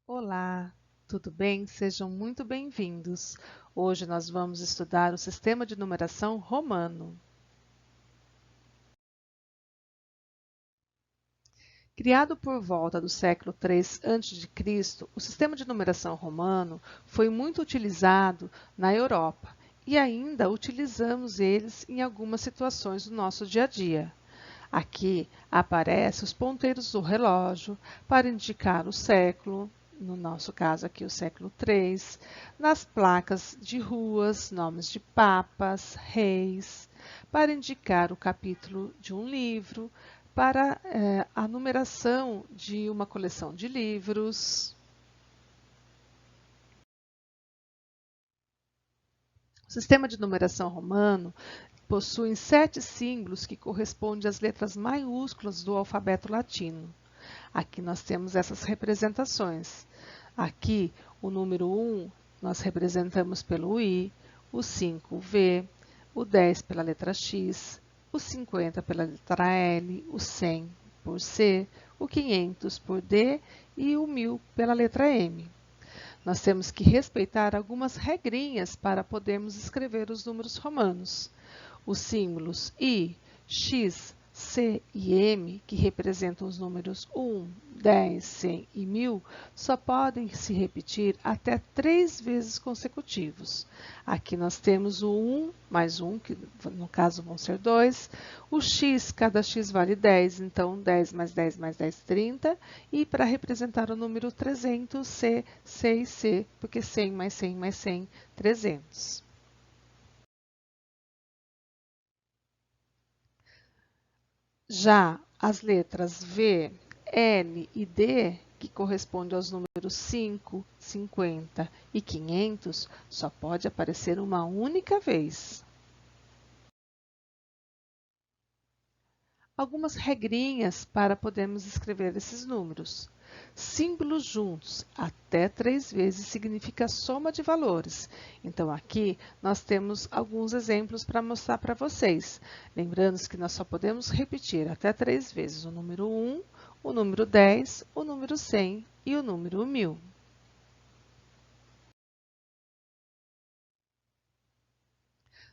Olá, tudo bem? Sejam muito bem-vindos. Hoje nós vamos estudar o sistema de numeração romano. Criado por volta do século III a.C., o sistema de numeração romano foi muito utilizado na Europa e ainda utilizamos eles em algumas situações do nosso dia a dia. Aqui aparecem os ponteiros do relógio para indicar o século, no nosso caso aqui o século III, nas placas de ruas, nomes de papas, reis, para indicar o capítulo de um livro, para a numeração de uma coleção de livros. O sistema de numeração romano possui 7 símbolos que correspondem às letras maiúsculas do alfabeto latino. Aqui nós temos essas representações. Aqui, o número 1 nós representamos pelo I, o 5 V, o 10 pela letra X, o 50 pela letra L, o 100 por C, o 500 por D e o 1000 pela letra M. Nós temos que respeitar algumas regrinhas para podermos escrever os números romanos. Os símbolos I, X, C e M, que representam os números 1, 10, 100 e 1000, só podem se repetir até 3 vezes consecutivos. Aqui nós temos o 1 mais 1, que no caso vão ser 2. O X, cada X vale 10, então 10 mais 10 mais 10, 30. E para representar o número 300, C, C e C, porque 100 mais 100 mais 100, 300. Já as letras V, L e D, que correspondem aos números 5, 50 e 500, só pode aparecer uma única vez. Algumas regrinhas para podermos escrever esses números. Símbolos juntos até 3 vezes significa soma de valores. Então, aqui nós temos alguns exemplos para mostrar para vocês. Lembrando que nós só podemos repetir até 3 vezes o número 1, o número 10, o número 100 e o número 1000.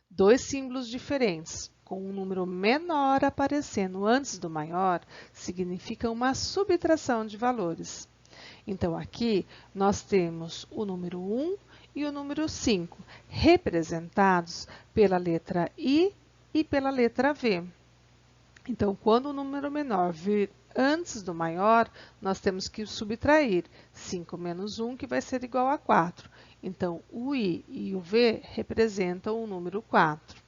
Dois símbolos diferentes, com um número menor aparecendo antes do maior, significa uma subtração de valores. Então, aqui nós temos o número 1 e o número 5, representados pela letra I e pela letra V. Então, quando o número menor vir antes do maior, nós temos que subtrair 5 menos 1, que vai ser igual a 4. Então, o I e o V representam o número 4.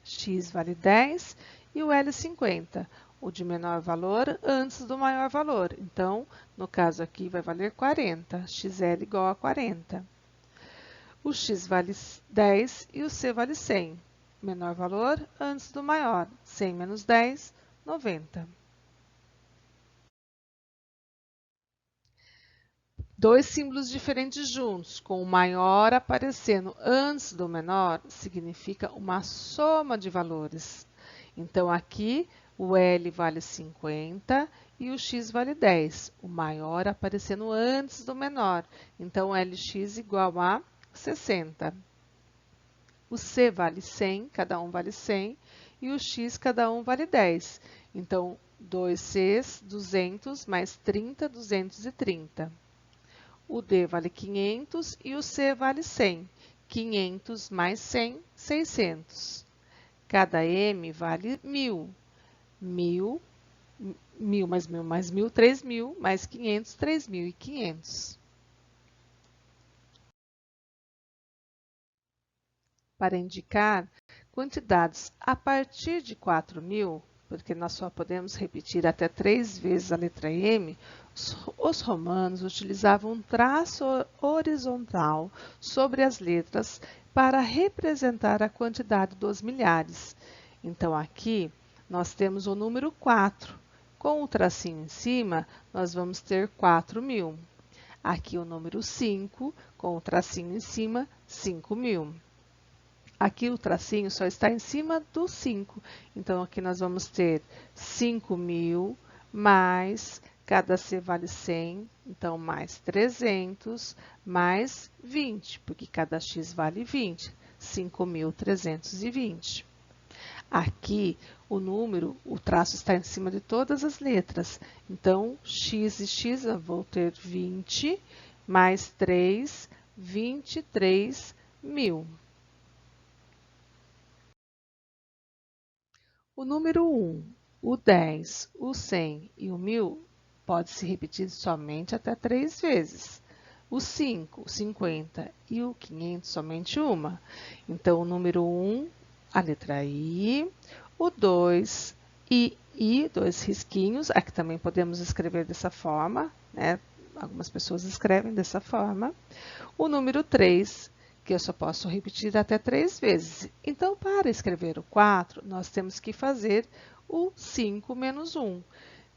X vale 10 e o L 50, o de menor valor antes do maior valor. Então, no caso aqui, vai valer 40, XL igual a 40. O X vale 10 e o C vale 100. Menor valor antes do maior. 100 menos 10, 90. Dois símbolos diferentes juntos, com o maior aparecendo antes do menor, significa uma soma de valores. Então, aqui, o L vale 50 e o X vale 10. O maior aparecendo antes do menor. Então, LX igual a 60. O C vale 100, cada um vale 100, e o X, cada um vale 10. Então, 2 Cs, 200, mais 30, 230. O D vale 500 e o C vale 100. 500 mais 100, 600. Cada M vale 1000. 1000, 1000 mais 1000 mais 1000, 3000, mais 500, 3500. Para indicar quantidades a partir de 4000, porque nós só podemos repetir até 3 vezes a letra M, os romanos utilizavam um traço horizontal sobre as letras para representar a quantidade dos milhares. Então, aqui nós temos o número 4. Com o tracinho em cima, nós vamos ter 4000. Aqui o número 5, com o tracinho em cima, 5000. Aqui o tracinho só está em cima do 5. Então, aqui nós vamos ter 5.000 mais cada C vale 100, então mais 300, mais 20, porque cada X vale 20, 5.320. Aqui, o número, o traço está em cima de todas as letras. Então, x e x, eu vou ter 20, mais 3, 23.000. O número 1, o 10, o 100 e o 1000 pode se repetir somente até 3 vezes. O 5, o 50 e o 500 somente uma. Então, o número 1, a letra I, o 2, I, dois risquinhos. Aqui também podemos escrever dessa forma, né? Algumas pessoas escrevem dessa forma. O número 3, que eu só posso repetir até 3 vezes. Então, para escrever o 4, nós temos que fazer o 5 menos 1.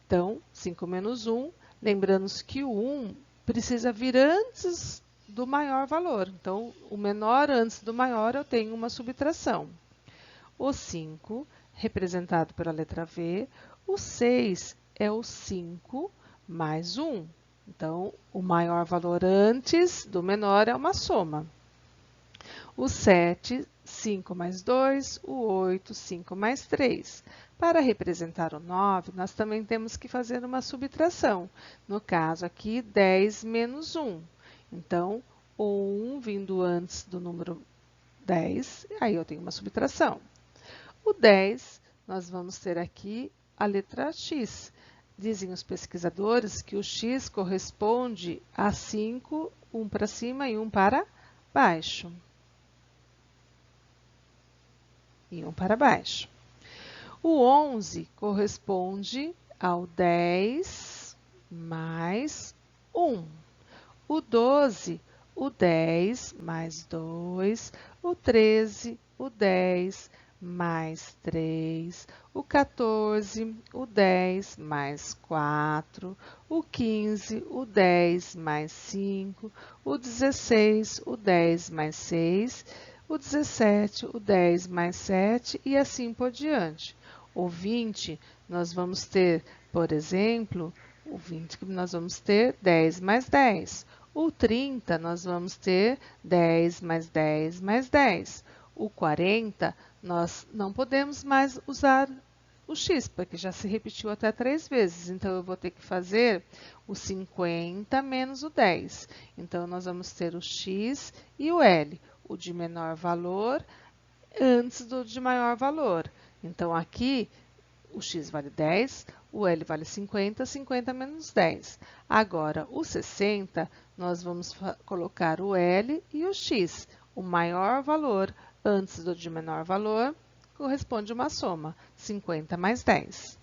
Então, 5 menos 1, lembrando que o 1 precisa vir antes do maior valor. Então, o menor antes do maior, eu tenho uma subtração. O 5, representado pela letra V. O 6 é o 5 mais 1. Então, o maior valor antes do menor é uma soma. O 7, 5 mais 2. O 8, 5 mais 3. Para representar o 9, nós também temos que fazer uma subtração. No caso aqui, 10 menos 1. Então, o 1 vindo antes do número 10, aí eu tenho uma subtração. O 10, nós vamos ter aqui a letra X. Dizem os pesquisadores que o X corresponde a 5, um para cima e um para baixo. E um para baixo. O 11 corresponde ao 10 mais 1. O 12, o 10 mais 2. O 13, o 10 mais 3. O 14, o 10 mais 4. O 15, o 10 mais 5. O 16, o 10 mais 6. O 17, o 10 mais 7 e assim por diante. O 20, nós vamos ter, por exemplo, o 20 nós vamos ter 10 mais 10. O 30, nós vamos ter 10 mais 10 mais 10. O 40, nós não podemos mais usar o x, porque já se repetiu até 3 vezes. Então, eu vou ter que fazer o 50 menos o 10. Então, nós vamos ter o x e o L, o de menor valor antes do de maior valor. Então, aqui, o x vale 10, o L vale 50, 50 menos 10. Agora, o 60, nós vamos colocar o L e o x. O maior valor antes do de menor valor corresponde a uma soma, 50 mais 10.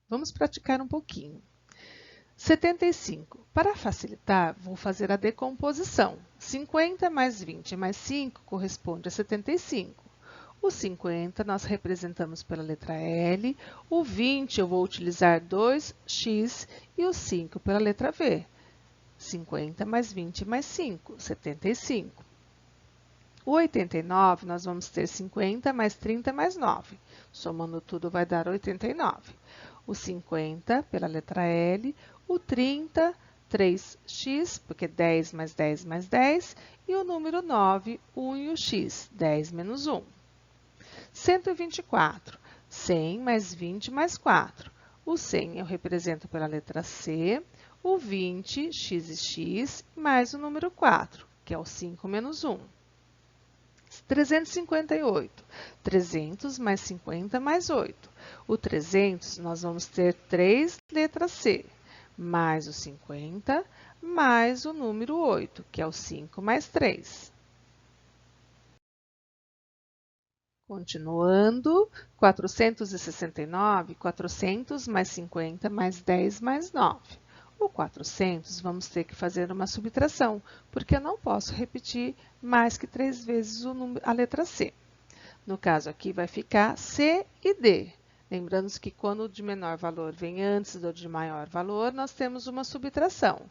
Vamos praticar um pouquinho. 75. Para facilitar, vou fazer a decomposição. 50 mais 20 mais 5 corresponde a 75. O 50 nós representamos pela letra L, o 20 eu vou utilizar 2x e o 5 pela letra V. 50 mais 20 mais 5, 75. O 89 nós vamos ter 50 mais 30 mais 9. Somando tudo vai dar 89. O 50 pela letra L, o 30, 3x, porque 10 mais 10 mais 10, e o número 9, 1 e o x, 10 menos 1. 124, 100 mais 20 mais 4. O 100 eu represento pela letra C, o 20, x e x, mais o número 4, que é o 5 menos 1. 358, 300 mais 50 mais 8. O 300, nós vamos ter 3 letras C, mais o 50, mais o número 8, que é o 5 mais 3. Continuando, 469, 400 mais 50 mais 10 mais 9. O 400, vamos ter que fazer uma subtração, porque eu não posso repetir mais que 3 vezes a letra C. No caso aqui, vai ficar C e D. Lembrando que quando o de menor valor vem antes do de maior valor, nós temos uma subtração,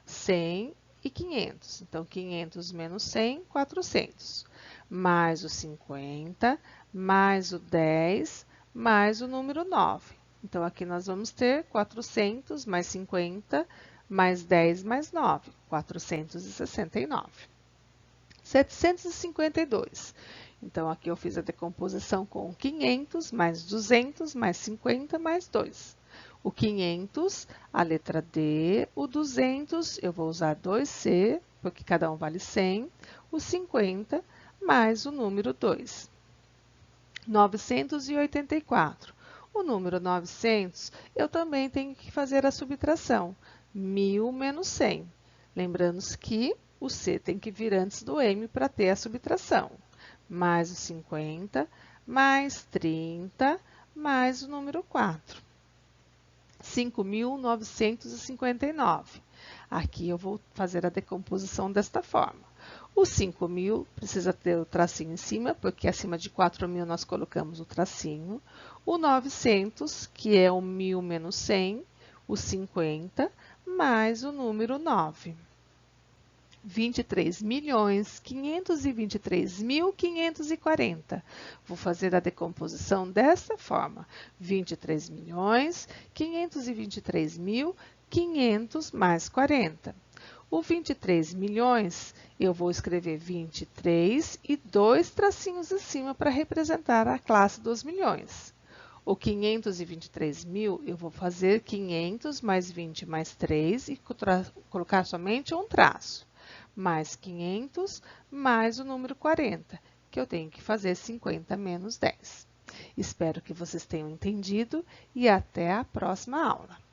100 e 500. Então, 500 menos 100, 400. Mais o 50, mais o 10, mais o número 9. Então, aqui nós vamos ter 400 mais 50 mais 10 mais 9, 469. 752. Então, aqui eu fiz a decomposição com 500 mais 200 mais 50 mais 2. O 500, a letra D, o 200, eu vou usar 2C, porque cada um vale 100, o 50 mais o número 2. 984. O número 900, eu também tenho que fazer a subtração. 1.000 menos 100. Lembrando que o C tem que vir antes do M para ter a subtração. Mais o 50, mais 30, mais o número 4. 5.959. Aqui eu vou fazer a decomposição desta forma. O 5.000 precisa ter o tracinho em cima, porque acima de 4.000 nós colocamos o tracinho. O 900, que é o 1.000 menos 100, o 50, mais o número 9. 23.523.540. Vou fazer a decomposição desta forma. 23.523.500 mais 40. O 23 milhões, eu vou escrever 23 e 2 tracinhos em cima para representar a classe dos milhões. O 523.000, eu vou fazer 500 mais 20 mais 3 e colocar somente um traço. Mais 500 mais o número 40, que eu tenho que fazer 50 menos 10. Espero que vocês tenham entendido e até a próxima aula.